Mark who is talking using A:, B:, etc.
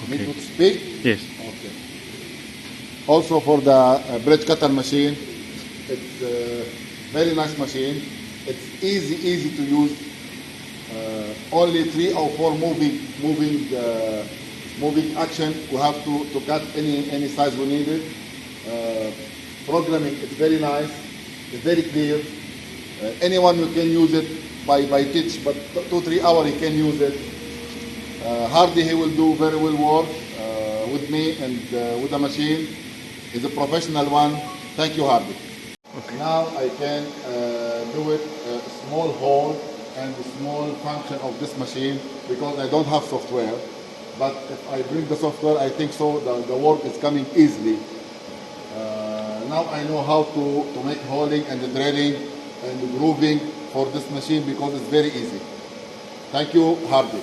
A: Okay.
B: Need to speak?
A: Yes.
B: Okay. Also for the bridge cutter machine, it's a very nice machine. It's easy to use. Only 3 or 4 moving action. We have to cut any size we need it. Programming is very nice. It's very clear. Anyone who can use it by teach, but 2-3 hours he can use it. Hardy, he will do very well work with me and with the machine. He's a professional one. Thank you, Hardy.
A: Okay.
B: Now I can do it small hole and the small function of this machine because I don't have software. But if I bring the software, I think so the work is coming easily. Now I know how to make holing and the drilling and the grooving for this machine because it's very easy. Thank you, Hardy.